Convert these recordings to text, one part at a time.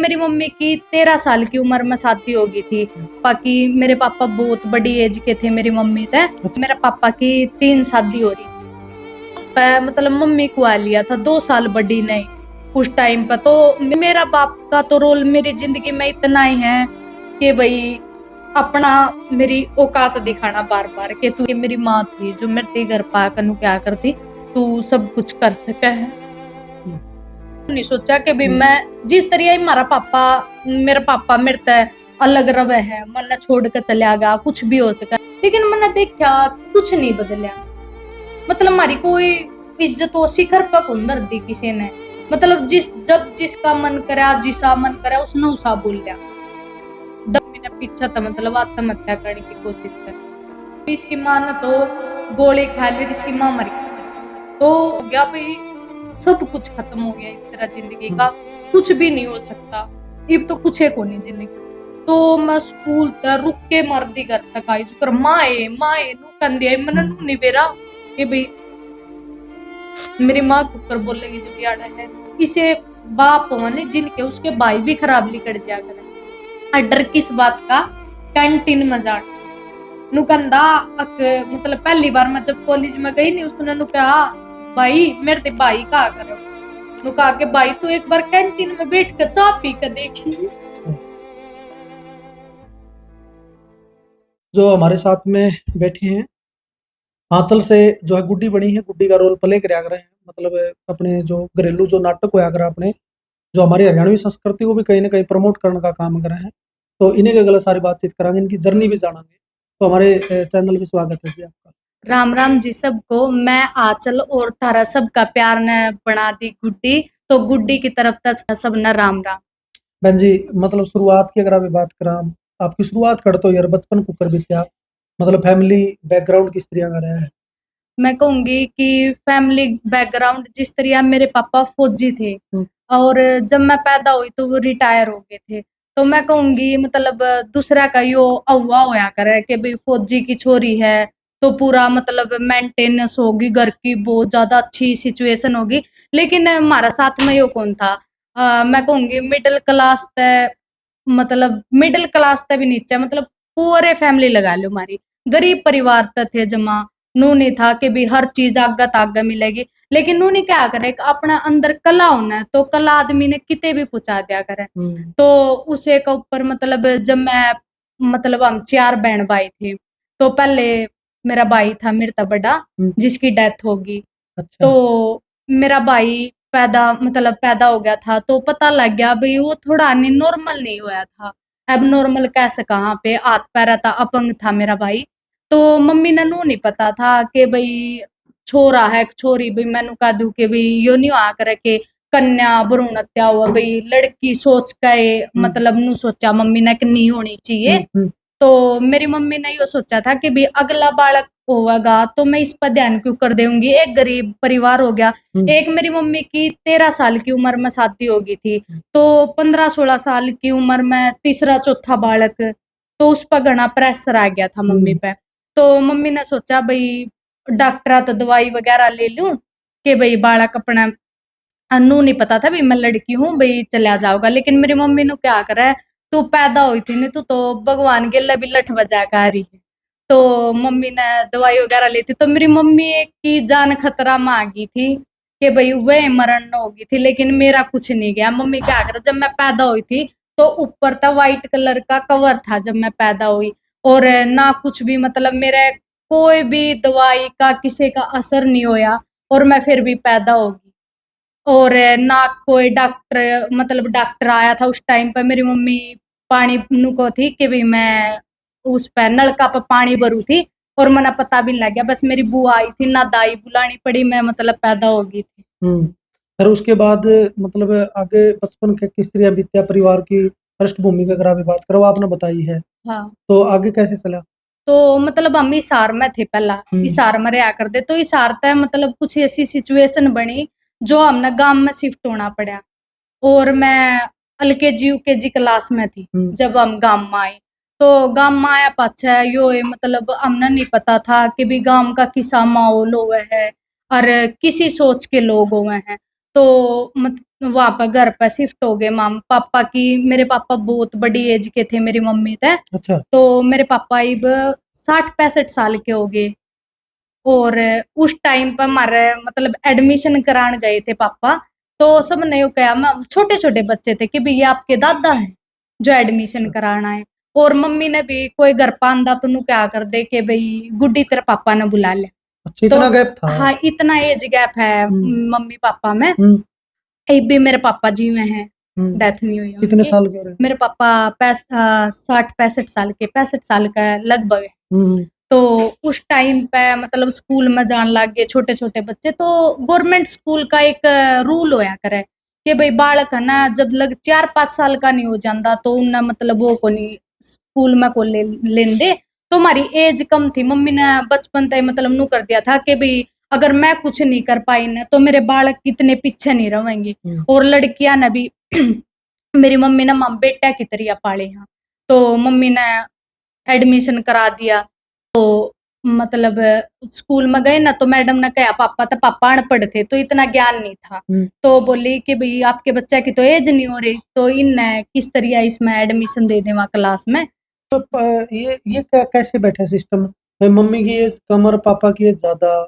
मेरी मम्मी की 13 साल की उम्र में शादी हो गई थी। बाकी मेरे पापा बहुत बड़ी एज के थे मेरी मम्मी से। मेरा पापा की 3 शादी हो रही। मतलब मम्मी को आ लिया था 2 साल बड़ी नहीं उस टाइम पर। तो मेरा बाप का तो रोल मेरी जिंदगी में इतना ही है कि भाई अपना मेरी औकात दिखाना बार बार कि तू मेरी माँ थी जो मेरे घर पा कर क्या करती, तू सब कुछ कर सके है। नहीं सोचा कि भी मैं जिस तरह मेरा पापा मेरे से अलग रवे है, मन छोड़ कर चला गया, कुछ भी हो सका, लेकिन मैंने देखा कुछ नहीं बदलिया। मतलब हमारी कोई इज्जत वो शिखर पर कुंदर दी किसी ने। मतलब जब जिसका मन करा जिसा मन करा उसने उसा बोल लिया। दबी ने पीछा था, मतलब आत्महत्या करने की कोशिश कर। इसकी माँ ने तो गोली खा ली, इसकी माँ मर गई। तो हो गया भाई सब कुछ खत्म हो गया इस तरह जिंदगी का, कुछ भी नहीं हो सकता। अब तो कुछ है को नहीं जिंदगी। तो मैं स्कूल तक रुक के मर्दी घर तक आई जो माए नु कंदे मन नु नहीं बेरा कि भाई मेरी माँ कुकर बोलेगी जब यार है इसे बाप होने जिनके उसके भाई भी खराब लिकड़ दिया करे। डर किस बात का, कैंटीन में जाना नुकंदा मतलब पहली बार मैं जब कॉलेज में गई नहीं उसने नु कहा भाई मेरे ते भाई का करो नु कहा के भाई तू एक बार कैंटीन में बैठ कर चाय पी कर देखी। जो हमारे साथ में बैठे हैं आंचल से जो है गुड्डी बनी है, गुड्डी का रोल प्ले कराया कर हैं। मतलब अपने जो घरेलू जो नाटक होया कर अपने जो हमारी हरियाणवी संस्कृति को भी कहीं ना कहीं प्रमोट करने का काम कर रहे हैं। तो इन्हीं के गलत सारी बातचीत करांगे, इनकी जर्नी भी जानेंगे। तो हमारे चैनल में स्वागत है जी आपका। राम जी सबको। मैं आंचल और तारा सबका प्यार ने बना दी गुड्डी, तो गुड्डी की तरफ तक सब न राम। बहन जी मतलब शुरुआत की अगर आप बात करा, आपकी शुरुआत कर तो यार बचपन को कर भी क्या, मतलब फैमिली बैकग्राउंड किस तरह का रहा है? मैं कहूंगी कि फैमिली बैकग्राउंड जिस तरह मेरे पापा फौजी थे और जब मैं पैदा हुई तो वो रिटायर हो गए थे। तो मैं कहूंगी मतलब दूसरा का यो अव्वा होया करे कि भाई फौजी की छोरी है तो पूरा मतलब मेंटेनेंस होगी, घर की बहुत ज्यादा अच्छी सिचुएशन होगी। लेकिन हमारा साथ में यो कौन था। मैं कहूंगी मिडिल क्लास तक, मतलब मिडिल क्लास तक भी नीचे, मतलब पूरे फैमिली लगा लो हमारी गरीब परिवार तक थे जमा। नू नहीं था कि भी हर चीज आगे मिलेगी, लेकिन नू नहीं क्या करे अपना अंदर कला होना है तो कला आदमी ने किते भी पहुंचा दिया करे। तो उसे के ऊपर मतलब जब मैं मतलब हम 4 बहन भाई थे तो पहले मेरा भाई था मेरे से बड़ा जिसकी डेथ होगी। अच्छा। तो मेरा भाई पैदा हो गया था तो पता लग गया भाई वो थोड़ा नहीं नॉर्मल नहीं हुआ था। अब नॉर्मल कैसे कहाँ पे हाथ पैर था, अपंग था मेरा भाई। तो मम्मी ने नू नहीं पता था कि भाई छोरा है छोरी, भाई मैनू कह दू कि भाई यो नहीं आ करे के कन्या भ्रूण हत्या हुआ, भाई लड़की सोच के मतलब नू सोचा मम्मी ने कि नहीं होनी चाहिए। तो मेरी मम्मी ने यो सोचा था कि भाई अगला बालक होगा तो मैं इस पर ध्यान क्यों कर दूंगी, एक गरीब परिवार हो गया। एक मेरी मम्मी की 13 साल की उम्र में शादी हो गई थी तो 15-16 साल की उम्र में तीसरा चौथा बालक, तो उस पर घना प्रेशर आ गया था मम्मी पे। तो मम्मी ने सोचा भाई डॉक्टर तो दवाई वगैरह ले लूं कि भाई बालक अपना अनु नहीं पता था भी मैं लड़की हूँ भाई चला जाओगा। लेकिन मेरी मम्मी ने क्या करा है, तू पैदा हुई थी नहीं तू तो भगवान गेला भी लठ बजा कर आ रही है। तो मम्मी ने दवाई वगैरह ली थी तो मेरी मम्मी की जान खतरा में आ गई थी कि भाई वह मरण होगी थी, लेकिन मेरा कुछ नहीं गया। मम्मी क्या करा जब मैं पैदा हुई थी तो ऊपर था व्हाइट कलर का कवर था जब मैं पैदा हुई, और ना कुछ भी मतलब मेरे कोई भी दवाई का किसी का असर नहीं होया और मैं फिर भी पैदा होगी। और ना कोई डॉक्टर मतलब डॉक्टर आया था उस टाइम पर। मेरी मम्मी पानी नुको थी कि भी मैं उस पर नलका पर पानी भरू थी और मना पता भी नहीं लग गया, बस मेरी बुआ आई थी ना दाई बुलानी पड़ी, मैं मतलब पैदा हो गई थी। फिर उसके बाद मतलब आगे बचपन के किस तरह बीत्या, परिवार की पृष्ठभूमि की अगर आप बात करो आपने बताई है, हाँ तो आगे कैसे चला? तो मतलब हम हिसार में थे पहला, हिसार में रहा करते तो हिसार तक मतलब कुछ ऐसी सिचुएशन बनी जो हमने गांव में शिफ्ट होना पड़ा। और मैं एलकेजी यूकेजी क्लास में थी जब हम गांव में आए। तो गांव में आया पाछा यो मतलब हमने नहीं पता था कि भी गांव का किसा माहौल हुआ है और किसी सोच के लोग हुए हैं। तो वहां पर घर पर शिफ्ट हो गए। पापा की, मेरे पापा बहुत बड़ी एज के थे मेरी मम्मी से। अच्छा। तो मेरे पापा अब 60-65 साल के हो गए। और उस टाइम पर हमारे मतलब एडमिशन कराने गए थे पापा। तो सबने यो कहा, छोटे छोटे बच्चे थे, कि भाई ये आपके दादा हैं जो एडमिशन अच्छा। कराना है। और मम्मी ने भी कोई घर पांदा तो नु क्या कर दे कि भाई गुड्डी तेरे पापा ने बुला ले। अच्छा, तो इतना गैप था। हाँ, इतना एज गैप है हम्म। मम्मी पापा में। हम्म। एक भी मेरे पापा जी में हैं, हम्म। डेथ नहीं हुई है कितने उनकी। साल के हो रहे हैं? मेरे पापा 60-65 साल के, 65 साल का लगभग है। हम्म। तो उस टाइम पे मतलब स्कूल में जान लग गए छोटे छोटे बच्चे। तो गवर्नमेंट स्कूल का एक रूल होया करे कि भाई बालक है ना, जब लग 4-5 साल का नहीं हो जाता तो उन्हें मतलब वो को नहीं स्कूल में को लेन दे। तो हमारी एज कम थी, मम्मी ने बचपन तक मतलब नू कर दिया था कि भाई अगर मैं कुछ नहीं कर पाई ना तो मेरे बालक इतने पीछे नहीं रहेंगे। और लड़कियां ने भी मेरी मम्मी ने माँ बेटा की तरह पाले हैं। तो मम्मी ने एडमिशन करा दिया। तो मतलब स्कूल में गए ना तो मैडम ने कहा पापा अनपढ़ थे तो इतना ज्ञान नहीं था। तो बोली कि भाई आपके बच्चे की तो एज नहीं हो रही तो इन्हें किस तरह इसमें एडमिशन दे देवा क्लास में। तो ये कैसे बैठा सिस्टम? मम्मी की एज कम और पापा की एज ज्यादा?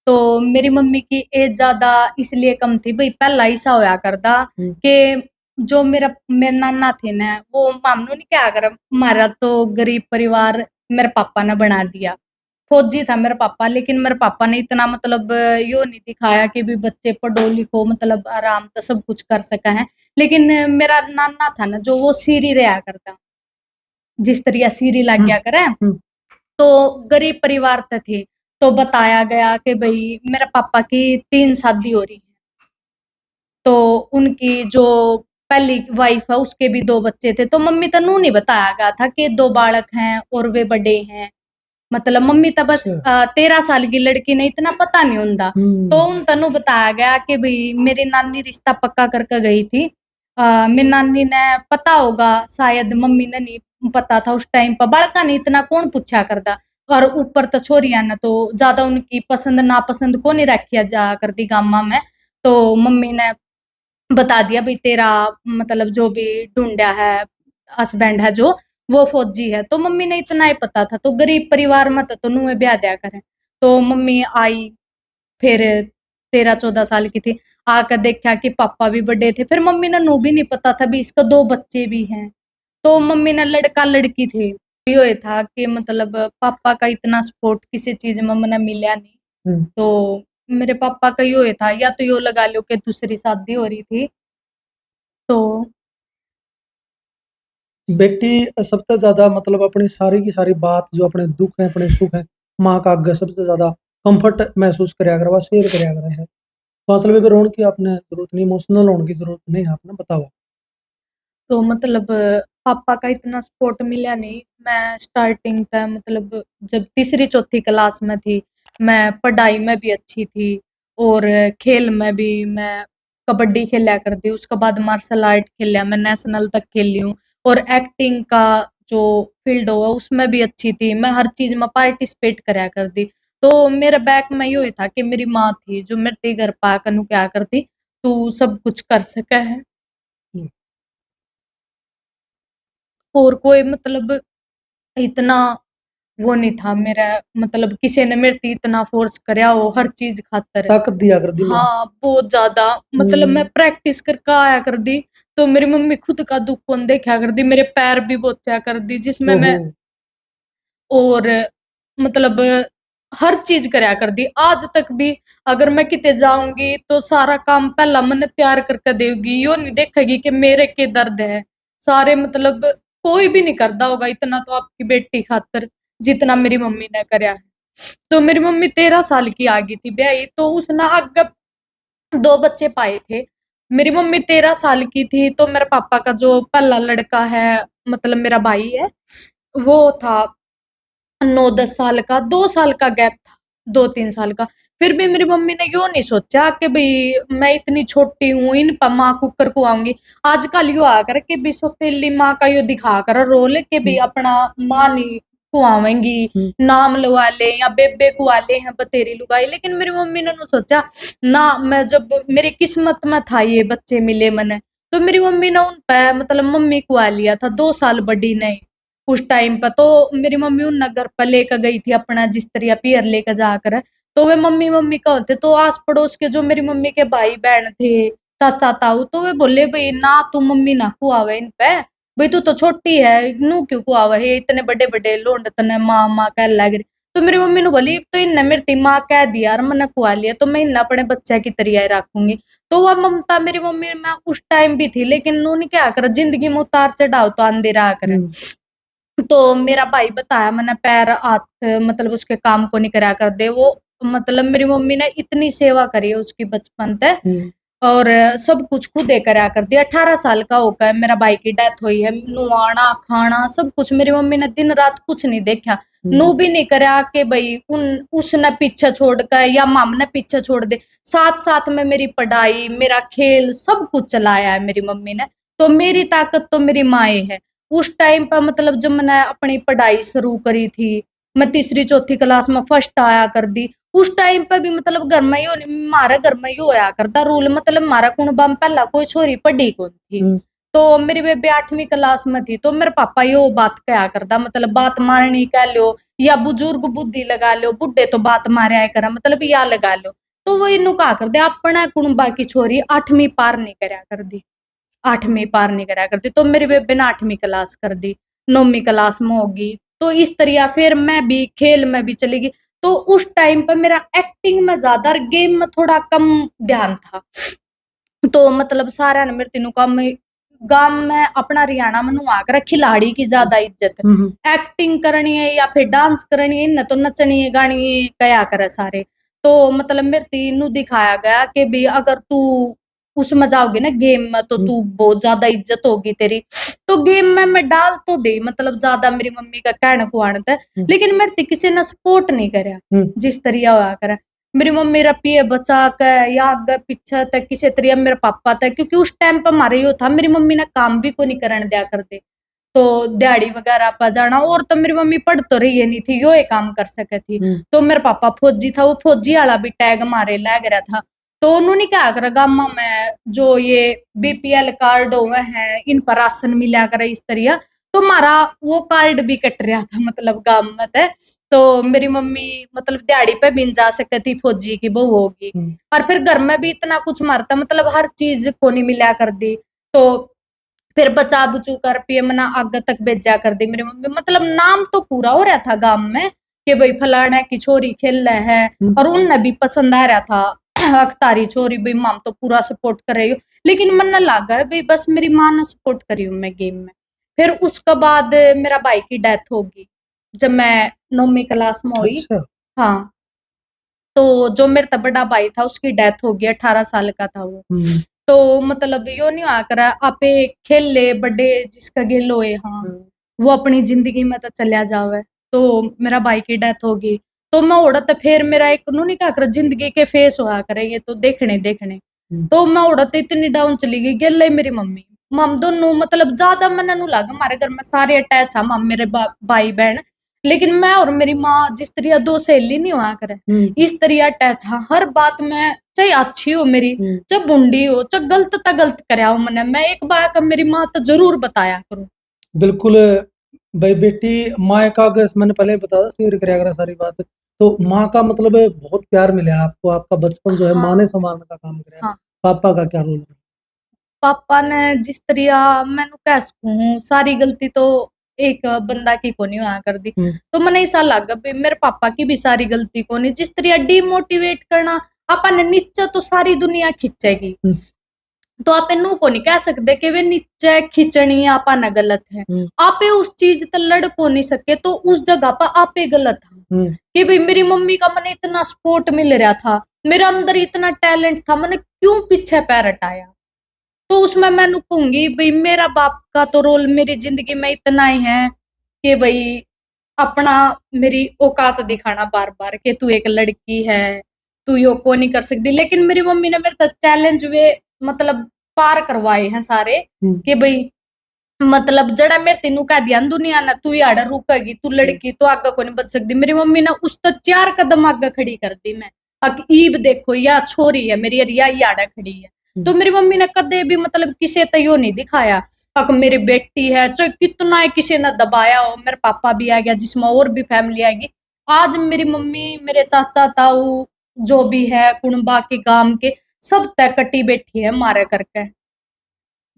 तो मेरी मम्मी की एज ज्यादा इसलिए कम थी भाई, पहला ऐसा होया करता कि जो मेरे नाना थे ना, वो मामनू नहीं क्या कर, हमारा तो गरीब परिवार मेरे पापा ने बना दिया। फौजी था मेरे पापा, लेकिन मेरे पापा ने इतना मतलब यो नहीं दिखाया कि भी बच्चे पढ़ो लिखो मतलब आराम से सब कुछ कर सका है। लेकिन मेरा नाना था ना जो, वो सीरी रहा करता, जिस तरह सीरी लग गया करे। तो गरीब परिवार से थे। तो बताया गया कि भाई मेरे पापा की 3 शादी हो रही है। तो उनकी जो पहली वाइफ है उसके भी 2 बच्चे थे। तो मम्मी तनु नहीं बताया गया था कि 2 बालक हैं और वे बड़े हैं। मतलब मम्मी तो बस 13 साल की लड़की ने इतना पता नहीं होता। तो उन तनु बताया गया कि भाई मेरी नानी रिश्ता पक्का करके गई थी। मेरी नानी ने पता होगा, शायद मम्मी ने नहीं पता था उस टाइम पर, बड़का नहीं इतना कौन पूछा करता। और ऊपर तो छोरिया ने तो ज्यादा उनकी पसंद नापसंद को नहीं रखिया जा करती गामा में। तो मम्मी ने बता दिया भाई तेरा मतलब जो भी ढूंढा है हस्बैंड है जो, वो फौजी है। तो मम्मी ने इतना ही पता था। तो गरीब परिवार में तो नुए ब्याह दिया करें। तो मम्मी आई, फिर 13-14 साल की थी, आकर देखा कि पापा भी बड़े थे। फिर मम्मी ने नू भी नहीं पता था भी इसका 2 बच्चे भी हैं। तो मम्मी ने लड़का लड़की थे। यो था कि मतलब पापा का इतना सपोर्ट किसी चीज में मैंने मिला नहीं। तो मेरे पापा का यो था, या तो यो लगा लो कि दूसरी शादी हो रही थी। तो बेटी सबसे ज्यादा मतलब अपनी सारी की सारी बात जो अपने दुख है अपने सुख है माँ का आगे सबसे ज्यादा कंफर्ट महसूस कराया करा, शेयर कराया करा है। तो असल में रोने की आपने जरूरत नहीं, इमोशनल होने की जरूरत नहीं है, आपने बताओ। तो मतलब पापा का इतना सपोर्ट मिला नहीं। मैं स्टार्टिंग था मतलब जब तीसरी चौथी क्लास में थी, मैं पढ़ाई में भी अच्छी थी और खेल में भी मैं कबड्डी खेला करती। उसके बाद मार्शल आर्ट खेला, मैं नेशनल तक खेली हूँ। और एक्टिंग का जो फील्ड हो उसमें भी अच्छी थी, मैं हर चीज में पार्टिसिपेट करा करती। तो मेरे बैक में यो था कि मेरी माँ थी जो मेरे घर पा कर क्या करती, तू सब कुछ कर सका है। और कोई मतलब इतना वो नहीं था मेरा, मतलब किसी ने मेरे पे इतना फोर्स करया हो हर चीज खातर। ताकत दिया कर दी माँ। हाँ, बहुत ज्यादा। मतलब मैं प्रैक्टिस करके आया कर दी तो मेरी मम्मी खुद का दुख कौन देखा कर दी, मेरे पैर भी बोचा कर दी जिसमें ओहो। मैं। और मतलब हर चीज करया कर दी। आज तक भी अगर मैं किते जाऊंगी तो सारा काम पहला मन तैयार करके देगी, यो नहीं देखेगी कि मेरे के दर्द है। सारे मतलब कोई भी नहीं करता होगा इतना तो आपकी बेटी खातर जितना मेरी मम्मी ने करया है। तो मेरी मम्मी 13 साल की आ गई थी ब्याही, तो उसने आगे 2 बच्चे पाए थे। मेरी मम्मी 13 साल की थी तो मेरे पापा का जो पहला लड़का है मतलब मेरा भाई है, वो था 9-10 साल का। 2 साल का गैप था, 2-3 साल का। फिर भी मेरी मम्मी ने यो नहीं सोचा कि भाई मैं इतनी छोटी हूँ इन पर माँ कुकर को आऊंगी। आजकल यो आकर के भी सौतेली माँ का यो दिखा कर रोल के भी अपना माँ नहीं कुआवेंगी, हम्म। नाम लवा ले या बेबे कुआ ले हैं बतेरी लुगाई। लेकिन मेरी मम्मी ने नु सोचा ना, मैं जब मेरी किस्मत में था ये बच्चे मिले मने, तो मेरी मम्मी ने उन पे मतलब मम्मी कुआ लिया था 2 साल बड़ी नहीं उस टाइम पे। तो मेरी मम्मी उन घर पर लेकर गई थी अपना जिस तरह पियर लेकर जाकर। तो वे मम्मी मम्मी का होते, तो आस पड़ोस के जो मेरी मम्मी के भाई बहन थे, चाचा ताऊ, तो वे बोले भाई ना तू मम्मी ना कुआवे इन पे, भाई तू तो छोटी है, नू क्यों कुआवे है, इतने बड़े बड़े लोंड तने माँ माँ कह लग रही। तो मेरी मम्मी ने बोली तो इनने मेरी माँ कह दिया और मैंने कुआ लिया, तो मैं इन अपने बच्चे की तरह रखूंगी। तो वह ममता मेरी मम्मी में उस टाइम भी थी, लेकिन उन्होंने क्या कर, जिंदगी में उतार चढ़ाव तो आंदे रहा करे। हम्म। तो मेरा भाई बताया, मैंने पैर हाथ मतलब उसके काम को नहीं करा कर दे वो, मतलब मेरी मम्मी ने इतनी सेवा करी है उसकी बचपन से, हम्म। और सब कुछ खुद ही करा कर दिया। 18 साल का होकर मेरा भाई की डेथ हुई है, नुआना खाना सब कुछ मेरी मम्मी ने दिन रात कुछ नहीं देखा, नू भी नहीं करा कि भाई उन उसने पीछे छोड़ कर या माम ने पीछे छोड़ दे। साथ साथ में मेरी पढ़ाई मेरा खेल सब कुछ चलाया है मेरी मम्मी ने। तो मेरी ताकत तो मेरी माए है। उस टाइम पर मतलब जब मैंने अपनी पढ़ाई शुरू करी थी, मैं तीसरी चौथी क्लास में फर्स्ट आया कर दी, उस टाइम पे भी मतलब घर में ही मारे घर में ही होया करता रूल, मतलब मारा कुणबा में पहला कोई छोरी पढ़ी कौन थी। हम्म। तो मेरी बेबे 8वीं क्लास में थी, तो मेरे पापा यो बात कहा करता, मतलब बात मारनी कह लो या बुजुर्ग बुद्धि लगा लो, बुढ़े तो बात मारे करा मतलब या लगा लो। तो वो इनू कहा कर दे अपना कुणबा की छोरी 8वीं पार नहीं करया कर दी, 8वीं पार नहीं करा करती। तो मेरी बेबे ने 8वीं क्लास कर दी, 9वीं क्लास में होगी। तो इस तरह फिर मैं भी खेल में भी चली गई। तो उस टाइम पर मेरा एक्टिंग में ज्यादा और गेम में थोड़ा कम ध्यान था। तो मतलब सारा ने मेरे तीनों काम में गांव में अपना हरियाणा में आकर खिलाड़ी की ज्यादा इज्जत, हम्म। एक्टिंग करनी है या फिर डांस करनी है न, तो नचनी है गानी है कया करे सारे। तो मतलब मेरे तीनों दिखाया गया कि भी अगर तू उसमें जाओगी ना गेम में, तो हम्म। तू बहुत ज्यादा इज्जत होगी तेरी। तो गेम में मैं डाल तो दे मतलब ज्यादा मेरी मम्मी का कहना को आनता है, हम्म। लेकिन मेरे ते किसी ने सपोर्ट नहीं करया हम्म। जिस तरह होया करे। मेरी मम्मी रपिए बचा के या आगे पीछे तक किसी तरह मेरे पापा तक, क्योंकि उस टाइम पर हमारे यो था मेरी मम्मी ने काम भी को नहीं करने दिया करते। तो दिहाड़ी वगैरह पर जाना, और तो मेरी मम्मी पढ़ तो रही है नहीं थी, यो एक काम कर सके थी। हम्म। तो मेरे पापा फौजी था, वो फौजी वाला भी टैग मारे लग रहा था। तो उन्होंने क्या करा गामा में जो ये बीपीएल कार्ड हुए हैं इन पर राशन मिला कर इस तरह, तो हमारा वो कार्ड भी कट रहा था मतलब गांव में थे। तो मेरी मम्मी मतलब दिहाड़ी पे भी जा सकती थी, फौजी की बहू होगी, हम्म। और फिर घर में भी इतना कुछ मारता मतलब हर चीज को नहीं मिला कर दी। तो फिर बचा बुचू कर पीएम ना आगे तक भेजा कर दी मेरी मम्मी, मतलब नाम तो पूरा हो रहा था गांव में कि भाई फलाना की छोरी खेल रहे हैं, हम्म। और उनने भी पसंद आ रहा था अख्तारी छोरी भाई माम तो पूरा सपोर्ट कर रही हो। लेकिन मन लगा भाई बस मेरी माँ ने सपोर्ट करी हूँ मैं गेम में। फिर उसके बाद मेरा भाई की डेथ होगी जब मैं 9वीं क्लास में हुई। अच्छा। हाँ, तो जो मेरा तब बड़ा भाई था उसकी डेथ हो गई, 18 साल का था वो। हम्म। तो मतलब यो नहीं आ कर आपे खेल ले बड़े जिसका गेल होए, हाँ हम्म। वो अपनी जिंदगी में तो चलिया जावे। तो मेरा भाई की डेथ होगी, तो मैं उड़त फिर मेरा एक उन्होंने क्या कर जिंदगी के फेस होया करे ये तो देखने देखने। हम्म। तो मैं उड़त इतनी डाउन चली गई, गेल ले मेरी मम्मी मम दोनों मतलब ज्यादा मन नु लगा हमारे घर में सारे अटैच है, मम मेरे भाई बहन। लेकिन मैं और मेरी माँ जिस तरह दो सहेली नहीं हुआ करे हम्म। इस तरह अटैच है हर बात में, चाहे अच्छी हो मेरी हम्म। चाहे बुंडी हो चाहे गलत ता गलत करया हो मैंने, मैं एक बार मेरी माँ तो जरूर बताया करूँ। बिल्कुल। भाई बेटी माँ का अगर मैंने पहले ही बताया शेयर कराया करा सारी बात, तो माँ का मतलब बहुत प्यार मिला है आपको, आपका बचपन जो है माँ ने हाँ संभालने का काम कराया। हाँ, पापा का क्या रोल है? पापा ने जिस तरह मैंने कह सकूं सारी गलती तो एक बंदा की को नहीं हुआ कर दी। हम्म। तो मैंने ऐसा लगा भी मेरे पापा की भी सारी गलती को नहीं, जिस तरह डिमोटिवेट करना अपन नीचे तो सारी दुनिया खींचेगी, हम्म। तो आप इनू को नहीं कह सकते कि वे नीचे खींचनी आपा न गलत है। हम्म। आपे उस चीज तक लड़ को नहीं सके तो उस जगह पर आपे गलत है। हम्म। कि भाई मेरी मम्मी का मैंने इतना सपोर्ट मिल रहा था, मेरे अंदर इतना टैलेंट था, मैंने क्यों पीछे पैर हटाया। तो उसमें मैं कहूंगी भाई मेरा बाप का तो रोल मेरी जिंदगी में इतना ही है कि भाई अपना मेरी औकात दिखाना बार बार कि तू एक लड़की है, तू यो को नहीं कर सकती। लेकिन मेरी मम्मी ने मेरे साथ चैलेंज वे मतलब पार करवाए हैं सारे हम्म। कि भाई मतलब जड़ा मेरे तेनू कह दिया न दुनिया ने तू यार रुकेगी, तू लड़की तो आगे को नहीं बच सकती। मेरी मम्मी ने उस तक 4 कदम आगे खड़ी कर दी मैं। अब ईब देखो या छोरी है मेरी या याड़ा खड़ी है। तो मेरी मम्मी ने कदे भी मतलब किसी तयो नहीं दिखाया अब मेरी बेटी है, चाहे कितना ही किसी ने दबाया हो। मेरे पापा भी आ गया जिसमें और भी फैमिली आएगी। आज मेरी मम्मी, मेरे चाचा ताऊ जो भी है कुणबा के गांव के सब तय कटी बैठी है मारे करके।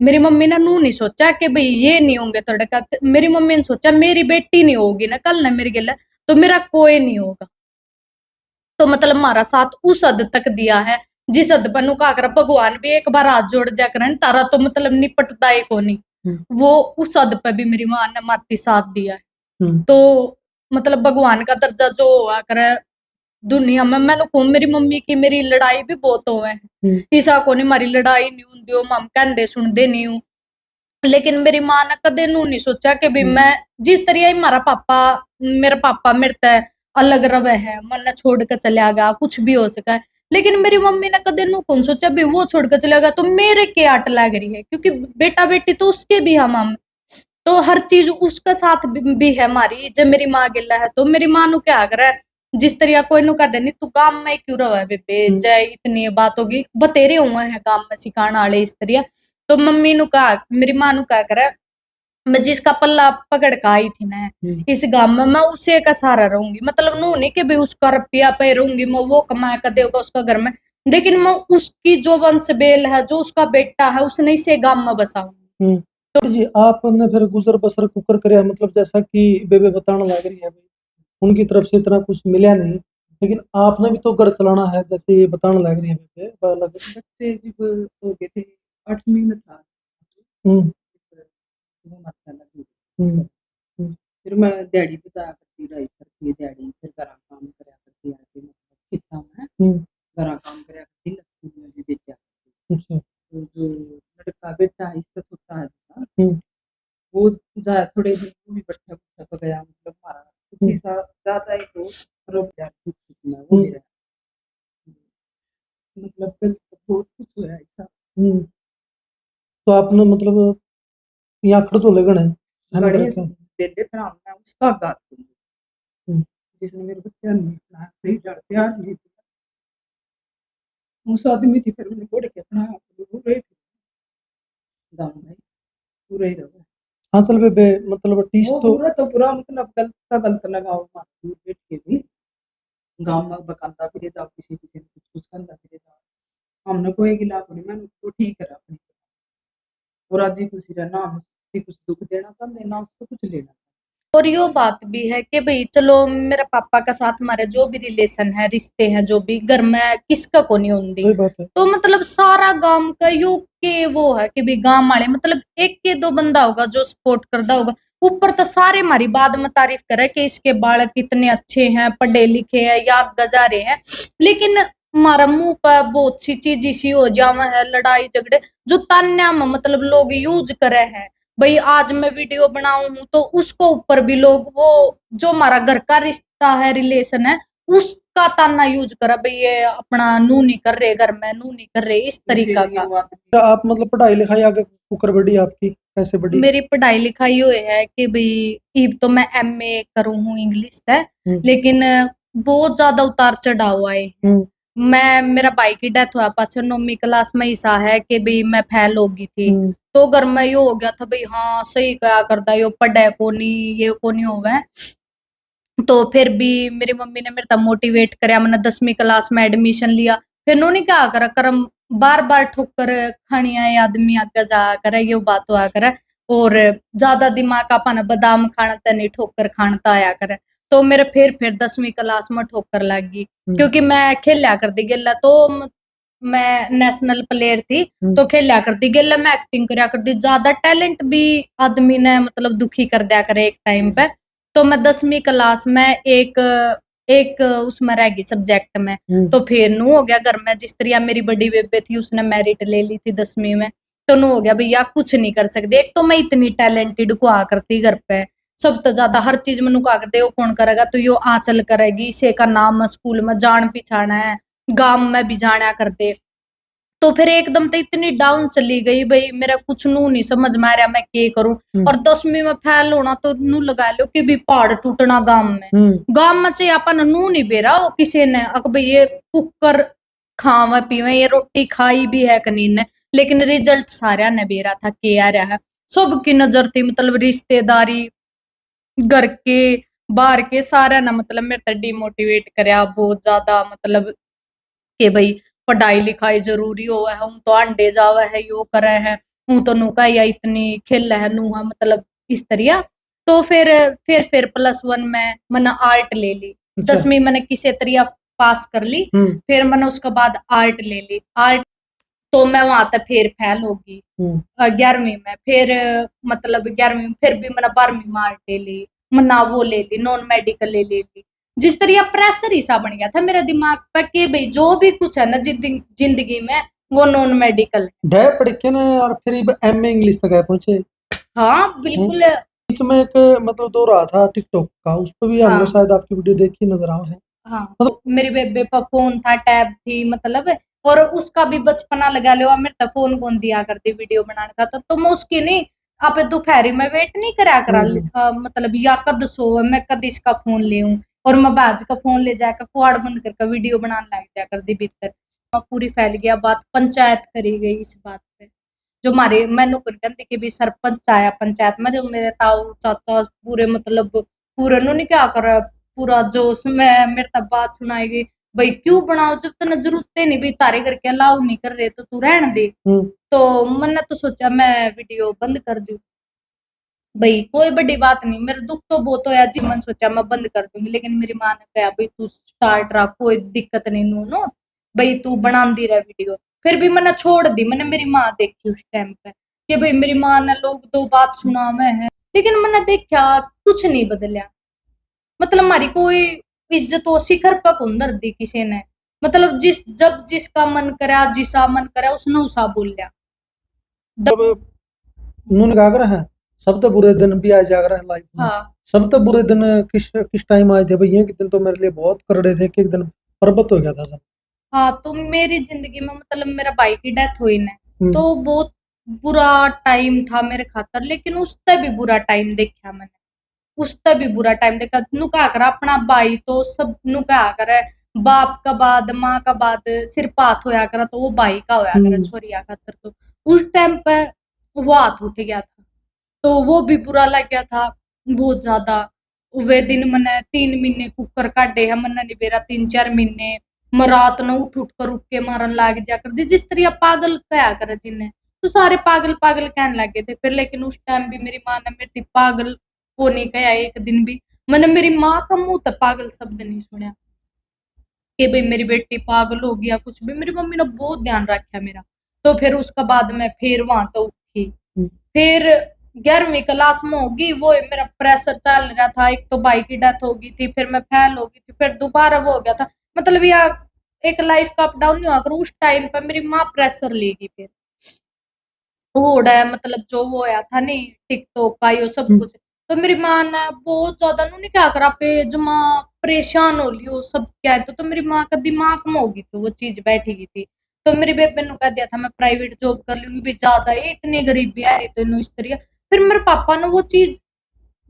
मेरी मम्मी ने नू नहीं सोचा कि भाई ये नहीं होंगे थोड़े का। मेरी मम्मी ने सोचा मेरी बेटी नहीं होगी ना कल ना मेरे गिला तो मेरा कोई नहीं होगा। तो मतलब हमारा साथ उस हद तक दिया है जिस हद पर का कर भगवान भी एक बार हाथ जोड़ जा कर तारा तो मतलब निपटता है को नहीं। वो उस हद पर भी मेरी माँ ने मारती साथ दिया है। तो मतलब भगवान का दर्जा जो हुआ करे दुनिया में मैंने को मेरी मम्मी की मेरी लड़ाई भी बहुत हुए है। ईसा को नहीं मारी लड़ाई नहीं होंदी मम कहते सुनते नहीं हूँ। लेकिन मेरी माँ ने कदे नू नहीं सोचा कि भी मैं जिस तरह हमारा पापा मेरा पापा मेरे ते अलग रवे है मन छोड़ कर चला गया कुछ भी हो सका है। लेकिन मेरी मम्मी ने कदे नू कौन सोचा भी वो छोड़ कर चला गया तो मेरे के आट लग रही है क्योंकि बेटा बेटी तो उसके भी हम तो हर चीज उसका साथ भी है हमारी जब मेरी माँ गिला है। तो मेरी माँ नु क्या कर जिस तरह कोई नु कह देनी तू काम में क्यों रहा है बेबे जय इतनी बात होगी बतेरे हुए हैं काम में सिखाने वाले इस तरह। तो मम्मी नु कहा मेरी माँ नु क्या करे मैं जिसका पल्ला पकड़ का आई थी ना इस गांव में मैं उसे का सहारा रहूंगी। मतलब नू नहीं कि भाई उसका रुपया पे रहूंगी मैं वो कमा कर देगा उसका घर में लेकिन मैं उसकी जो वंश बेल है जो उसका बेटा है उसने इसे गांव में बसाऊंगी। तो जी आपने फिर गुजर बसर कुकर करे मतलब जैसा कि बेबे बताने लग रही है भाई उनकी तरफ से इतना कुछ मिला नहीं लेकिन आपने भी तो घर चलाना है जैसे ये बताने लग रही है बेबे अलग बच्चे जब हो गए थे 8वीं में था हम्म वो माता लगी हम्म फिर मैं दिहाड़ी बताया करती रही करती दिहाड़ी फिर घर काम कराया करती आके मतलब कितना मैं घर काम कराया करती लक्ष्मी में भी बेचा अच्छा तो जो लड़का बेटा है इसका छोटा है वो थोड़े दिन वो भी बट्टा बट्टा पक गया मतलब मारा कुछ ऐसा ज्यादा ही तो रोक दिया कुछ में वो मेरा मतलब कल बहुत कुछ हुआ ऐसा। तो आपने मतलब यहाँ खड़ तो लगन है गणेश डेडे पर हमने उसका गात जिसने मेरे बच्चे ने अपना सही डर प्यार नहीं दिया उस आदमी थी फिर उन्हें बोल के अपना पूरे गाँव में पूरे ही रहा हाँ चल बेबे मतलब टीस वो तो पूरा तो पूरा मतलब गलत का गलत लगाओ मार बैठ के भी गाँव में बकांदा फिरे जाओ किसी किसी ने कुछ करता फिरे जाओ हमने कोई गिला नहीं मैंने उसको ठीक करा अपनी और आज ही खुशी रहना हम कुछ दुख देना चाहते ना उसको कुछ लेना। और यो बात भी है कि भाई चलो मेरे पापा का साथ हमारे जो भी रिलेशन है रिश्ते हैं जो भी घर में किसका को नहीं होती सही बात है तो मतलब सारा गांव का यो के वो है कि भाई गांव वाले मतलब एक के दो बंदा होगा जो सपोर्ट करता होगा ऊपर तो सारे हमारी बाद में तारीफ करे कि इसके बालक इतने अच्छे हैं पढ़े लिखे हैं याद गजारे हैं। लेकिन हमारा मुंह पर बहुत सी चीज इसी हो जावा है लड़ाई झगड़े जो तान्या में मतलब लोग यूज करे हैं। भाई आज मैं वीडियो बनाऊं हूं तो उसको ऊपर भी लोग वो जो हमारा घर का रिश्ता है रिलेशन है उसका ताना यूज करा भाई ये अपना नू नहीं कर रहे घर में नू नहीं कर रहे इस तरीका का। तो आप मतलब पढ़ाई लिखाई आगे कुकर बढ़ी आपकी कैसे बढ़ी मेरी पढ़ाई लिखाई हुई है कि भाई इब तो मैं एमए करूं हूँ इंग्लिश है लेकिन बहुत ज्यादा उतार चढ़ाव आए मैं मेरा भाई की डेथ हुआ पाछे 9वीं क्लास में ऐसा है कि भाई मैं फेल हो गई थी तो घर में यो हो गया था भाई हाँ सही क्या करता यो पढ़े को नहीं ये को नहीं होवे। तो फिर भी मेरी मम्मी ने मेरे तब मोटिवेट कराया मैंने 10वीं क्लास में एडमिशन लिया। फिर उन्होंने क्या करा करम बार बार ठोकर खानी आए आदमी आगे जा करे ये बात हुआ करे और ज्यादा दिमाग अपन बादाम खाना नहीं ठोकर खानता आया करे। तो मेरे फिर 10वीं क्लास में ठोकर लग गई क्योंकि मैं खेला करती गेला तो मैं नेशनल प्लेयर थी तो खेला करती गेला मैं एक्टिंग करा करती ज्यादा टैलेंट भी आदमी ने मतलब दुखी कर दिया करे एक टाइम पे। तो मैं 10वीं क्लास में एक उसमें रह गई सब्जेक्ट में तो फिर नू हो गया घर में जिस तरह मेरी बड़ी बेबे थी उसने मेरिट ले ली थी 10वीं में तो नू हो गया भैया कुछ नहीं कर सकते। एक तो मैं इतनी टैलेंटेड को आ करती घर पे सब तो ज्यादा हर चीज में नुका करते वो कौन करेगा तो यो आंचल करेगी इसे का नाम स्कूल में जान पिछाना है गांव में भी जाना करते। तो फिर एकदम तो इतनी डाउन चली गई भाई, मेरा कुछ नू नहीं समझ में आ रहा मैं के करूं। और 10वीं में फेल होना तो नू लगा लो कि भी पहाड़ टूटना गांव में। गांव में चाहिए अपन नू नहीं बेरा हो किसी ने अक भाई ये कुकर खावा पीवे, ये रोटी खाई भी है कनी ने, लेकिन रिजल्ट सारा ने बेरा था के आ रहा है। सबकी नजर थी, मतलब रिश्तेदारी, घर के, बाहर के, सारा ना मतलब मेरे तो डिमोटिवेट करया बहुत ज्यादा। मतलब कि भाई पढ़ाई लिखाई जरूरी हो है, हम तो अंडे जावा है, यो करे है, हूं तो नुका या इतनी खेल है नूहा, मतलब इस तरह। तो फिर +1 में मैंने आर्ट ले ली। 10वीं मैंने किसी तरह पास कर ली। फिर मैंने उसके बाद आर्ट ले ली। आर्ट तो मैं वहां तक फिर फेल होगी 11वीं में। फिर मतलब 11वीं में फिर भी मैंने 12वीं में आर्ट ले ली, मैंने वो ले ली, नॉन मेडिकल ले ली। जिस तरह प्रेशर ही सा बन गया था मेरे दिमाग पे कि भाई जो भी कुछ है ना जिंदगी में वो नॉन मेडिकल है। ढे पढ़ के ना और फिर एमए इंग्लिश तक आए पहुंचे। हाँ बिल्कुल। बीच में एक मतलब दौर रहा था टिकटॉक का, उस पर भी हमने हाँ शायद आपकी वीडियो देखी नजर आए हैं। हाँ, मतलब मेरे बेबे पर फोन था, टैब थी मतलब, और उसका भी बचपना लगा लो। मेरे तो फोन कौन दिया करती वीडियो बनाने का, तो मैं उसकी नहीं आप दोपहरी में वेट नहीं करा मतलब या कद सो मैं कद इसका फोन ले और मैं बाज का फोन ले जाकर कुआड़ बंद करके वीडियो बनाने लग जा कर दी भीतर। पूरी फैल गया बात, पंचायत करी गई इस बात पे। जो हमारे मैनू कहते कि भी सरपंच आया पंचायत में, जो मेरे ताऊ चाचा पूरे मतलब पूरे नु नहीं क्या कर पूरा जोश में मेरे तब बात सुनाई गई, भाई क्यों बनाओ जब तक जरूरत नहीं, भी तारे घर के अलाउ नहीं कर रहे तो तू रहने दे। तो मैंने तो सोचा मैं वीडियो बंद कर दूं, भाई कोई बड़ी बात नहीं, मेरा दुख तो बहुत होया जी, मन सोचा मैं बंद कर दूंगी, लेकिन मेरी माँ ने कहा भाई तू स्टार्ट रख, कोई दिक्कत नहीं नूनो, भाई तू बनाती रह वीडियो। फिर भी मैंने छोड़ दी। मैंने मेरी माँ देखी उस टाइम पे कि भाई मेरी माँ ने लोग तो बात सुनावे है, लेकिन मैंने देखा कुछ नहीं बदलिया। मतलब हमारी कोई इज्जत वो शिखर पर अंदर दी किसी ने, मतलब जब जिसका मन करा जिसा मन करा उसने उसा बोलिया। उन्होंने कहा कर है सब तो बुरे दिन भी आ जा रहे हैं लाइफ में। हाँ सब तो बुरे दिन किस किस टाइम आए थे भैया, कि दिन तो मेरे लिए बहुत करड़े थे कि एक दिन पर्वत हो गया था सब। हाँ, तो मेरी जिंदगी में मतलब मेरा भाई की डेथ हुई ना, तो बहुत बुरा टाइम था मेरे खातर, लेकिन उससे भी बुरा टाइम देखा मैंने। उससे भी बुरा टाइम देखा नु क्या करा, अपना भाई तो सब नु क्या करे, बाप का बाद माँ का बाद सिर पात होया करा, तो वो भाई का होया करा छोरिया खातर। तो उस टाइम पे वो हाथ उठ गया था, तो वो भी बुरा लग गया था बहुत ज्यादा। वे दिन मैंने 3 महीने कुकर काटे है, मैंने नहीं बेरा 3-4 महीने मैं रात न उठ उठ कर उठ के मारन लाग जा कर दी, जिस तरह पागल कहा कर जिन्हें, तो सारे पागल पागल कहने लगे थे फिर। लेकिन उस टाइम भी मेरी माँ ने मेरी पागल को नहीं कहा एक दिन भी। मैंने मेरी माँ का मुंह तक पागल शब्द नहीं सुना कि भाई मेरी बेटी पागल हो गया कुछ भी। मेरी मम्मी ने बहुत ध्यान रखा मेरा। तो फिर उसके बाद में फिर वहां तो उठी। फिर 11वीं क्लास में होगी, वो मेरा प्रेशर चल रहा था, एक तो भाई की डेथ हो गई थी, फिर मैं फेल हो गई थी, फिर दोबारा वो हो गया था। मतलब यार एक लाइफ का अप डाउन नहीं हुआ करो। उस टाइम पर मेरी माँ प्रेशर लेगी, फिर हो रहा है मतलब जो वो आया था नहीं टिकटॉक का ये सब कुछ, तो मेरी माँ ने बहुत ज्यादा नहीं क्या करा पे जमा परेशान हो लियो सब क्या तो मेरी माँ का दिमाग में होगी तो वो चीज बैठी गई थी। तो मेरे बेबे ने कह दिया था मैं प्राइवेट जॉब कर लूंगी भी, ज्यादा है इतनी गरीबी आ रही तो इन्हों इस तरह। फिर मेरे पापा ने वो चीज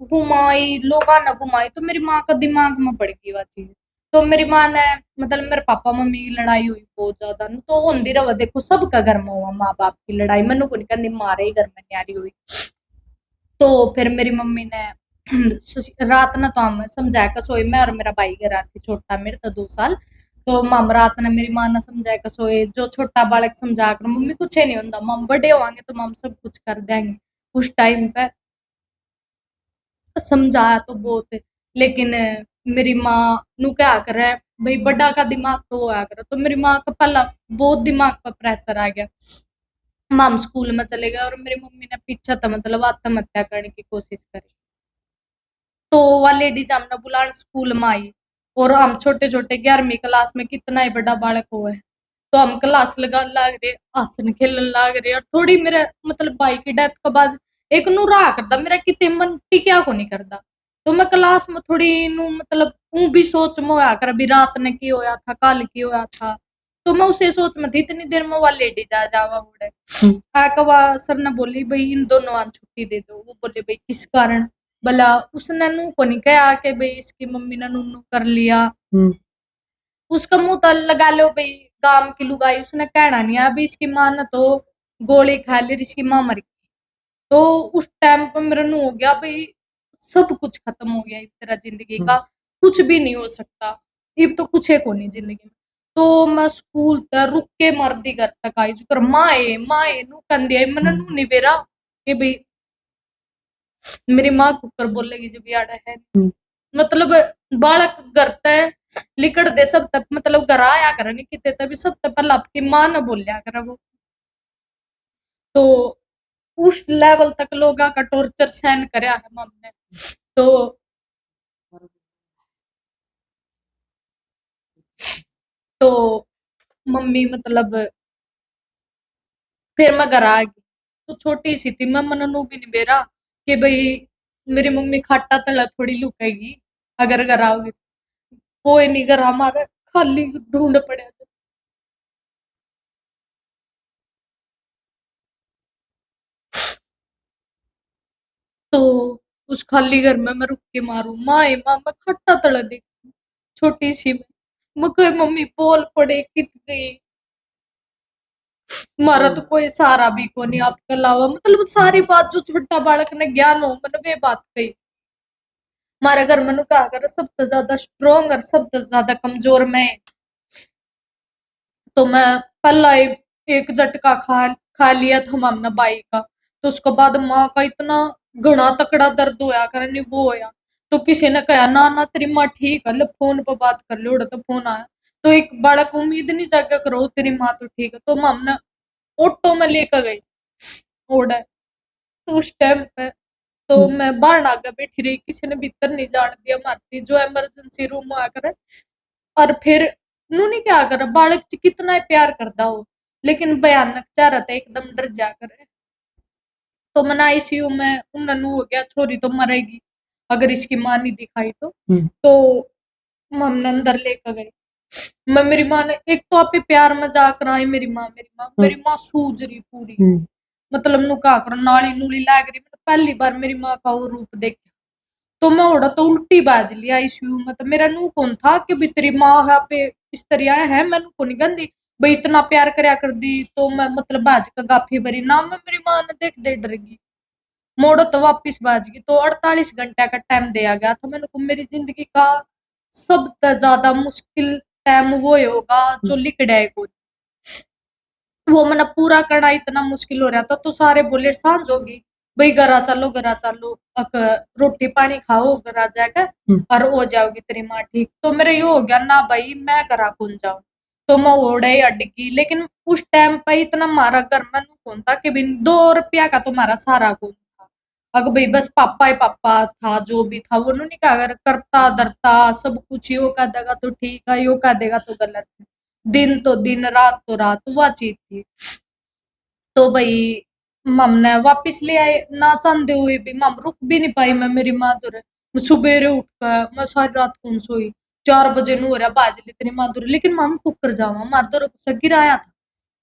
घुमाई, लोगा ना घुमाई, तो मेरी माँ का दिमाग में पड़ गई वो चीज। तो मेरी माँ ने मतलब मेरे पापा मम्मी की लड़ाई हुई बहुत ज्यादा न, तो होंदी रहा देखो सबका घर में हुआ माँ बाप की लड़ाई, मैनू को नहीं कहती मारे ही घर में न्यारी हुई। तो फिर मेरी मम्मी ने रात ना तो हम समझाया कर सोए, मैं और मेरा भाई घर थी छोटा मेरे तो 2 साल। तो मम रात ने मेरी माँ ने समझाया कर सोए, जो छोटा बालक समझा कर मम्मी कुछ नहीं होता, मम बड़े होंगे तो मम सब कुछ कर देंगे। उस टाइम पे समझाया तो बहुत है, लेकिन मेरी माँ नु क्या करे भाई बड़ा का दिमाग तो होया करे, तो मेरी माँ का पहला बहुत दिमाग पर प्रेशर आ गया। माम स्कूल में चले गए और मेरी मम्मी ने पीछा था मतलब आत्महत्या करने की कोशिश करी। तो वह लेडीज हमने बुलाने स्कूल में आई, और हम छोटे छोटे 11वीं क्लास में कितना ही बड़ा बालक हुआ है, तो हम क्लास लगा लाग रहे, आसन खेलने लाग रहे। और थोड़ी मेरा मतलब भाई की डेथ के बाद एक नु रहा करता मेरा कितने मन टिकिया को नहीं करता, तो मैं क्लास में थोड़ी नु मतलब भी सोच में होया कर अभी रात ने की होया था कल की होया था। तो मैं उसे सोच में थी इतनी देर में वह लेडी जा जावा उड़े आकवा सर ने बोली भाई इन दोनों आज छुट्टी दे दो। वो बोले भाई किस कारण? भला उसने नू को नहीं कहा कि भाई इसकी मम्मी ने नू कर लिया। उसका मुंह तो लगा लो भाई गांव की लुगाई, उसने कहना नहीं अभी इसकी माँ ने तो गोली खा ली, इसकी माँ मर गई। तो उस टाइम पर मेरा नू हो गया भाई सब कुछ खत्म हो गया इस तरह जिंदगी का, कुछ भी नहीं हो सकता इब तो कुछ है को नहीं जिंदगी में। तो मैं स्कूल तक रुक के मरदी घर तक आई जो कर माए नू कंदे आई मैंने नू नहीं बेरा कि भाई मेरी माँ कुकर बोलेगी जब यार है मतलब बालक घर तक लिकड़ दे सब तक मतलब घर आया कर नहीं किते तभी सब तक पहले आपकी माँ ने बोलिया कर वो। तो उस लेवल तक लोगों का टॉर्चर सहन करया है हमने। तो मम्मी मतलब फिर मैं घर आ गई तो छोटी सी थी मैं मननू भी नहीं बेरा कि भाई मेरी मम्मी खाटा तला थोड़ी लुकेगी अगर घर आओगी कोई नहीं घर हमारे खाली ढूंढ पड़े। तो उस खाली घर में मैं रुक के मारू माँ मैं खट्टा तला देख छोटी सी मैं कोई मम्मी बोल पड़े कित गई मारा तो कोई सारा भी को नहीं आपके अलावा मतलब सारी बात जो छोटा बालक ने ज्ञान हो मतलब ये बात कही। हमारे घर में कहा कर सबसे ज्यादा स्ट्रोंग और सबसे ज्यादा कमजोर मैं। तो मैं पहला एक झटका खा लिया था मामना बाई का। तो उसके बाद माँ का इतना घना तकड़ा दर्द होया कर नहीं वो होया। तो किसी ने कहा ना ना तेरी माँ ठीक है ले फोन पर बात कर ले उड़ा तो फोन आया। तो एक बालक उम्मीद नहीं जागा करो तेरी माँ तो ठीक है तो मामना ऑटो में लेकर गई ओड़ा। तो उस टाइम पे तो मैं बाहर आगे बैठी रही किसी ने भीतर नहीं जान दिया मारती जो इमरजेंसी रूम में आकर और फिर उन्होंने क्या करा बालक च कितना ही प्यार करता हो लेकिन भयानक चेहरा था एकदम डर जाकर। तो मैंने आईसीयू में उन्नू हो गया छोरी तो मरेगी अगर इसकी माँ नहीं दिखाई तो हमने अंदर लेकर गए। मैं मेरी माँ ने एक तो आप प्यार मजाक रहा है मेरी माँ सूझ रही पूरी मतलब नु का कर नाली नूली लाग रही मतलब पहली बार मेरी माँ का वो रूप देखा। तो मैं ओड़ा तो उल्टी बाज लिया आईसीयू में। तो मेरा नू कौन था कि भी तेरी माँ है पे इस तरह है मैनू को नहीं गंदी भाई इतना प्यार करया कर दी तो मैं मतलब बाज का गाफी भरी ना मैं मेरी माँ ने देख दे डर गई मोड़ो तो वापिस बाज गई। तो 48 घंटे का टाइम दिया गया था मैंने को मेरी जिंदगी का सबसे ज्यादा मुश्किल टाइम वो होगा जो लिकड़ा को वो मैंने पूरा करना इतना मुश्किल हो रहा था। तो सारे बोले सांझ होगी भाई घरा चलो रोटी पानी खाओ घरा जाकर और हो जाओगी तेरी माँ ठीक। तो मेरा ये हो गया ना भाई मैं घरा कौन जाऊं। तो मैं ओढ़े अटकी लेकिन उस टाइम पे इतना मारा घर में कौन था कि बिन 2 रुपया का तो मारा सारा कौन था। अगर भाई बस पापा ही पापा था जो भी था वो नहीं कहा अगर करता धरता सब कुछ यो का देगा तो ठीक है यो का देगा तो गलत है। दिन तो दिन रात तो रात वह चीज थी। तो भाई हमने वापिस ले आए ना चाहते हुए भी मम रुक भी नहीं पाई मैं मेरी माधुर सुबेरे उठ कर मैं सारी रात कौन सोई 4 बजे नू हो रहा बाजली तेरी माधुर लेकिन मम कुकर जावा मार दो गिराया था।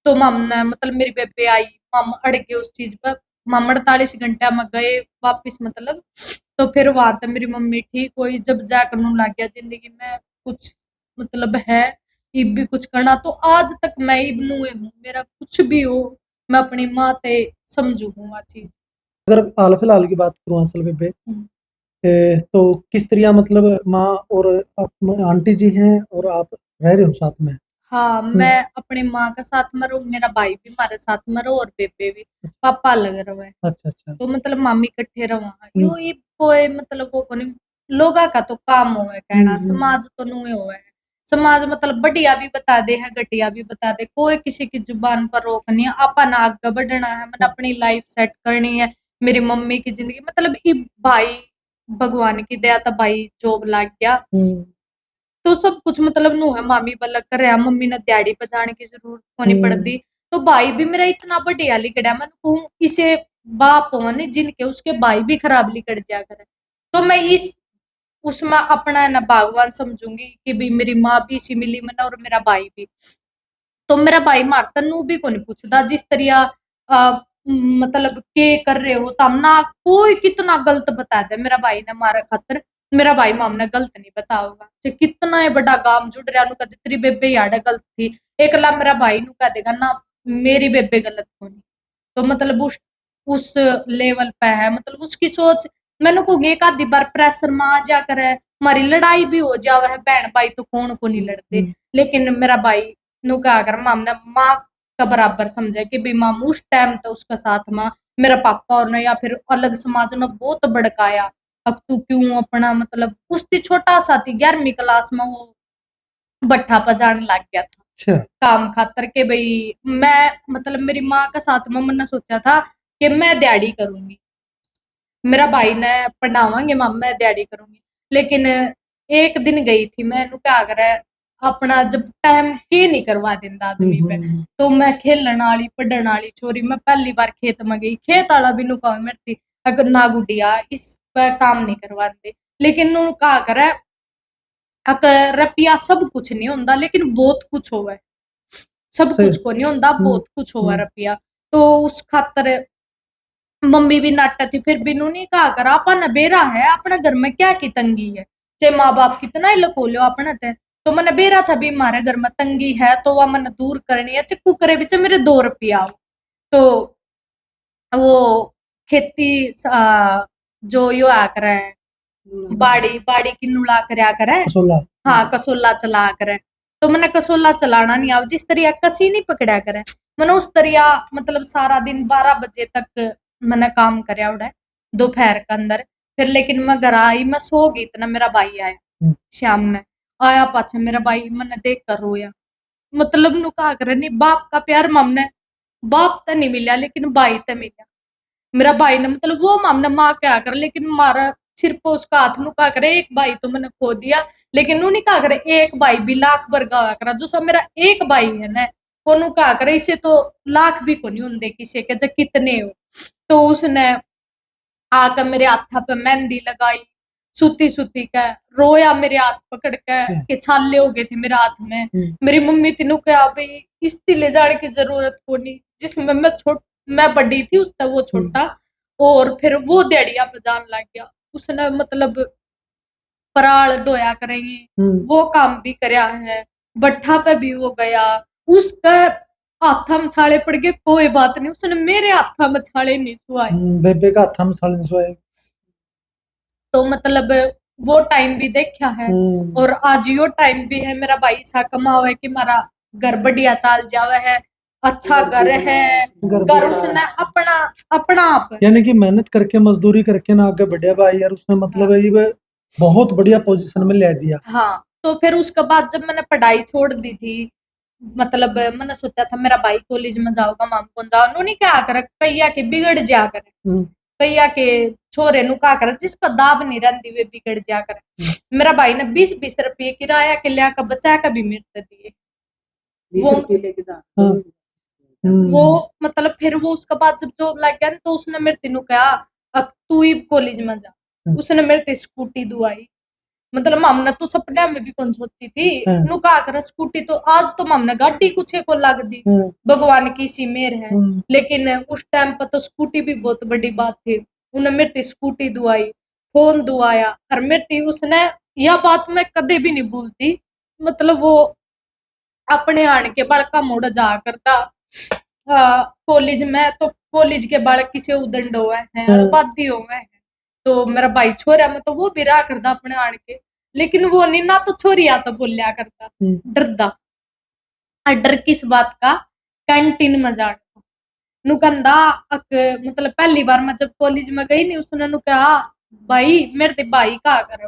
तो मम ने मतलब मेरी बेबे आई मम अड़ गए उस चीज पर मम 48 घंटे में गए वापिस मतलब। तो फिर वहां तक मेरी मम्मी ठीक हुई जब जाकर नू लग गया जिंदगी में कुछ मतलब है इब भी कुछ करना। तो आज तक मैं इब नू हूँ मेरा कुछ भी हो मैं अपनी माँ ते समझू हूँ चीज। अगर हाल फिलहाल की बात करूँ असल बेबे तो किस तरह मतलब माँ और आंटी जी हैं और आप रह रहे हो साथ में? हाँ मैं अपनी माँ के साथ में रहूँ मेरा भाई भी हमारे साथ में रहो और बेबे भी पापा अलग रहे। अच्छा अच्छा तो मतलब मामी इकट्ठे रहा यो ये कोई मतलब वो को नहीं लोगा का तो काम हो है कहना समाज तो नुए हो है। समाज मतलब बढ़िया भी बता दे है घटिया भी बता दे कोई किसी की जुबान पर रोक नहीं है अपन आगे बढ़ना है मैंने अपनी लाइफ सेट करनी है। मेरी मम्मी की जिंदगी मतलब ये भाई भगवान की दया था भाई जॉब लग गया तो सब कुछ मतलब नु है मामी वाला कर रहा मम्मी ने दिहाड़ी पर जाने की जरूरत होनी पड़ती। तो भाई भी मेरा इतना बढ़िया लिखड़ा मैं कहूँ इसे बाप हो ने जिनके उसके भाई भी खराब लिखड़ जा करे। तो मैं इस उसमें अपना ना भगवान समझूंगी कि भी मेरी माँ भी इसी मिली मैंने और मेरा भाई भी। तो मेरा भाई मार तन्नू भी को नहीं पूछता जिस तरिया मतलब के कर रहे हो तम ना कोई कितना गलत बता दे मेरा भाई ने मारे खातर मेरा भाई माम ने गलत नहीं बता होगा चाहे कितना है बड़ा गांव जुड़ रहा नु कदे तेरी बेबे याडे गलत थी एक ला मेरा भाई नु कह देगा ना मेरी बेबे गलत होनी तो मतलब उस लेवल पे है मतलब उसकी सोच मैंने को एक आधी बार प्रेशर में आ जा करे हमारी लड़ाई भी हो जावे है बहन भाई तो कौन को नहीं लड़ते लेकिन मेरा भाई नु क्या कर माम ने माँ का बराबर समझे कि भी माम उस टाइम तो उसका साथ में मेरा पापा और ने या फिर अलग समाज ने बहुत भड़काया अब तू क्यों अपना मतलब उसकी छोटा सा थी 11वीं क्लास में वो भट्ठा पजाने लग गया था अच्छा काम खातर के भाई मैं मतलब मेरी माँ का साथ में मैंने सोचा था कि मैं दिहाड़ी करूंगी मेरा भाई ने पढ़ावांगे माँ मैं दिहाड़ी करूंगी लेकिन एक दिन गई थी मैं क्या करे अपना जब टाइम के नहीं करवा देता आदमी पे तो मैं खेलन वाली पढ़न वाली छोरी मैं पहली बार खेत में गई खेत वाला भी नु कहा मेरे थी अगर ना गुडिया इस पे काम नहीं करवाते लेकिन नु कहा करे अगर रुपया सब कुछ नहीं होता लेकिन बहुत कुछ होवे सब सही कुछ को नहीं होता बहुत कुछ होवा रुपया तो उस खातर मम्मी भी नाटक थी फिर बिनू ने कहा कर अपन बेरा है अपने घर में क्या की तंगी है चाहे माँ बाप कितना ही लको लो अपने ते तो मैंने बेरा था भी हमारे घर में तंगी है तो वह मैंने दूर करनी है चिक्कू करे बिच मेरे 2 रुपया आओ तो वो खेती जो यो आ कर है बाड़ी बाड़ी की नुला करया करे कसोला हाँ कसोला चला करे तो मैंने कसोला चलाना नहीं आओ जिस तरिया कसी नहीं पकड़ा करे मैंने उस तरिया मतलब सारा दिन 12 बजे तक मैंने काम करया उड़ा दोपहर के अंदर फिर लेकिन मैं घर आई मैं सो गई इतना मेरा भाई आया शाम ने आया पाछे मेरा भाई मैंने देख कर रोया मतलब नु कहा करे नहीं बाप का प्यार मामने बाप तो नहीं मिला लेकिन भाई तो मिला मेरा भाई ने मतलब वो मामने माँ क्या कर लेकिन मारा सिर्फ उसका हाथ नु कहा करे एक भाई तो मैंने खो दिया लेकिन नु नहीं कहा करे एक भाई भी लाख वर्गा हुआ करा जो सब मेरा एक भाई है ना वो नु कहा करे इसे तो लाख भी को नहीं होंगे किसी के जो कितने हो तो उसने आकर मेरे हाथा पे मेहंदी लगाई सूती सूती का रोया मेरे हाथ पकड़ के छाले हो गए थे मेरे हाथ में मेरी मम्मी तीनों क्या भाई इस ले जाने की जरूरत को नहीं जिसमें मैं बड़ी थी उस तक वो छोटा और फिर वो दिहाड़िया बजान लग गया उसने मतलब पराल ढोया करेंगे वो काम भी करया है भट्ठा पे भी वो गया उसका हाथा में छाले पड़ गए कोई बात नहीं उसने मेरे हाथा में छाले नहीं सुआए बेबे का हाथा में साल सोए तो मतलब वो टाइम भी देखा है और आज यो टाइम भी है मेरा भाई सा कमावा है कि हमारा घर बढ़िया चाल जावे है अच्छा घर है घर उसने अपना अपना आप यानी कि मेहनत करके मजदूरी करके ना आगे बढ़िया भाई यार उसने मतलब ये बहुत बढ़िया पोजीशन में ले दिया हाँ तो फिर उसके बाद जब मैंने पढ़ाई छोड़ दी थी मतलब मैंने सोचा था मेरा भाई कॉलेज में जाओगा माम कौन जाओ उन्होंने क्या कर कैया के बिगड़ जा कर कैया के छोरे नु का कर जिस पर दाब नहीं रहती वे बिगड़ जा कर मेरा भाई ने 20-20 रुपये किराया के लिया का बचा का भी मेरे दिए 20 रुपये लेके जा वो मतलब फिर वो उसके बाद जब जॉब लग गया तो उसने मेरे तीनों कहा अब तू ही कॉलेज में जा उसने मेरे ते स्कूटी दुआई मतलब मामना तो सपने में भी कौन सोचती थी नु कहा कर स्कूटी तो आज तो मामना गाड़ी कुछ को लग दी भगवान की सी मेहर है लेकिन उस टाइम पर तो स्कूटी भी बहुत बड़ी बात थी उन्हें मेरे ते स्कूटी दुआई फोन दुआया और मेरे उसने यह बात मैं कदे भी नहीं भूलती मतलब वो अपने आने के बड़का मोड़ जा करता कॉलेज में तो कॉलेज के बालक किसी उदंड हुए हैं बादी हुए हैं तो मेरा भाई छोरा में तो वो भी रहा करता अपने आने के लेकिन वो नहीं ना तो छोरी आ तो बोलिया करता डरदा डर किस बात का कैंटीन में जाने नुकंदा मतलब पहली बार मैं जब कॉलेज में गई नहीं उसने नु कहा भाई मेरे ते भाई का कर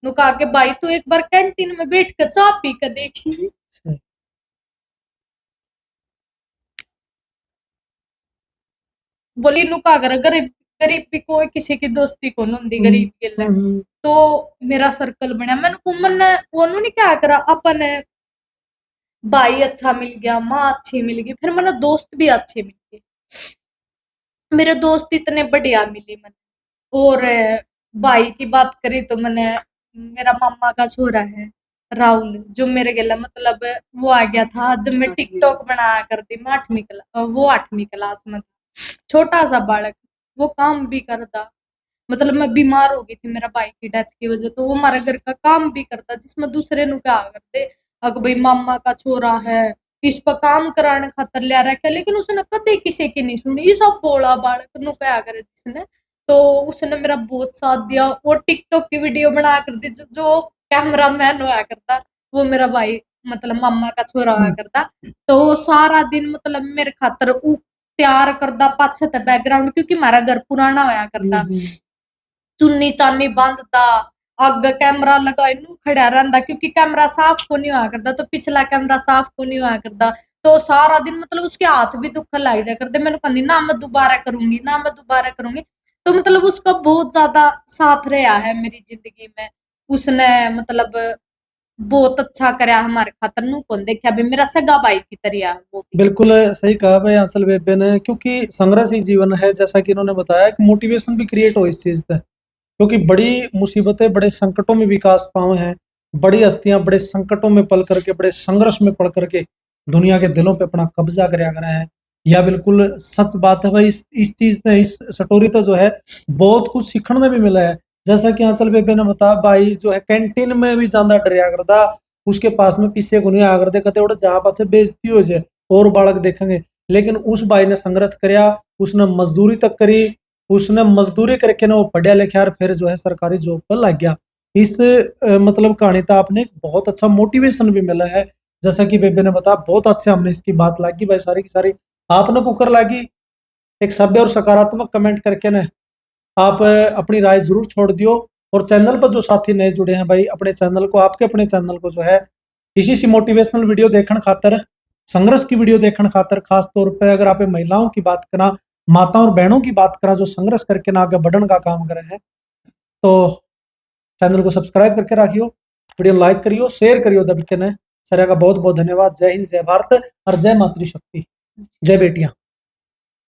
नु कहा के भाई तू एक बार कैंटीन में बैठ कर चाय पी कर देखी बोली नु का कर गरीब गरीब भी कोई किसी की दोस्ती को होंदी गरीब के लिए तो मेरा सर्कल बनया मैंने कुमन वो नहीं क्या करा अपन भाई अच्छा मिल गया माँ अच्छी मिल गई फिर मैंने दोस्त भी अच्छे मिल गए मेरे दोस्त इतने बढ़िया मिली मैंने और भाई की बात करी तो मैंने मेरा मामा का छोरा है राहुल जो मेरे गेला मतलब वो आ गया था जब मैं 8वीं टिकटॉक बनाया करती मैं 8वीं क्लास में था। छोटा सा बालक वो काम भी करता मतलब मैं बीमार हो गई थी मेरा भाई की डेथ की वजह तो वो हमारे घर का काम भी करता जिसमें दूसरे नु क्या करते अग भाई मामा का छोरा है इस पर काम कराने खातर लिया रखा लेकिन उसने कदे किसी की नहीं सुनी ये सब बोला बालक नु क्या करे जिसने तो उसने मेरा बहुत साथ दिया वो टिकटॉक की वीडियो बना कर दी जो कैमरा मैन होया करता वो मेरा भाई मतलब मामा का छोरा होया करता तो वो सारा दिन मतलब मेरे खातर तैयार करता पाछे ते बैकग्राउंड क्योंकि हमारा घर पुराना होया करता चुन्नी चानी बांधता आगे कैमरा लगा इनू खड़ा रहता क्योंकि कैमरा साफ को नहीं हुआ करता तो पिछला कैमरा साफ को नहीं हुआ करता तो सारा दिन मतलब उसके हाथ भी दुखन लग जाया करते मैंने कहनी ना मैं दोबारा करूंगी ना मैं दोबारा करूंगी तो मतलब उसका बहुत ज्यादा साथ रहा है मेरी जिंदगी में उसने मतलब बहुत अच्छा करया हमारे खातर नू कौन देखा भी मेरा सगा भाई की तरह है वो भी। बिल्कुल सही कहा भाई आंचल बेबे ने, क्योंकि संघर्ष ही जीवन है, जैसा कि इन्होंने बताया कि मोटिवेशन भी क्रिएट हो इस चीज से, क्योंकि बड़ी मुसीबतें बड़े संकटों में विकास पाए हैं, बड़ी हस्तियां बड़े संकटों में पल करके बड़े संघर्ष में पड़ करके दुनिया के दिलों पे अपना कब्जा करया करा है। यह बिल्कुल सच बात है भाई। इस चीज ने, इस स्टोरी तो जो है बहुत कुछ सीखने भी मिला है। जैसा कि आंचल बेबे ने बताया, भाई जो है कैंटीन में भी ज्यादा डरिया करता, उसके पास में पीछे को नहीं आ करते, कहते उड़े जहाँ पास बेइज्जती हो जाए और बालक देखेंगे। लेकिन उस भाई ने संघर्ष करया, उसने मजदूरी तक करी, उसने मजदूरी करके ना वो पढ़िया लिखा और फिर जो है सरकारी जॉब पर लग गया। इस मतलब कहानी तो आपने एक बहुत अच्छा मोटिवेशन भी मिला है। जैसा कि बेबे ने बताया, बहुत अच्छे हमने इसकी बात लागी भाई, सारी की सारी आपने कुकर लागी। एक सभ्य और सकारात्मक कमेंट करके ना आप अपनी राय जरूर छोड़ दियो। और चैनल पर जो साथी नए जुड़े हैं भाई, अपने चैनल को, आपके अपने चैनल को जो है इसी सी मोटिवेशनल वीडियो देखने खातर, संघर्ष की वीडियो देखने खातर, खास तौर पे अगर आप महिलाओं की बात करा, माताओं और बहनों की बात करा जो संघर्ष करके ना आगे बढ़ने का काम करे हैं, तो चैनल को सब्सक्राइब करके रखियो, वीडियो लाइक करियो, शेयर करियो दबके ने। सर का बहुत बहुत धन्यवाद। जय हिंद, जय भारत और जय मातृशक्ति, जय बेटियां।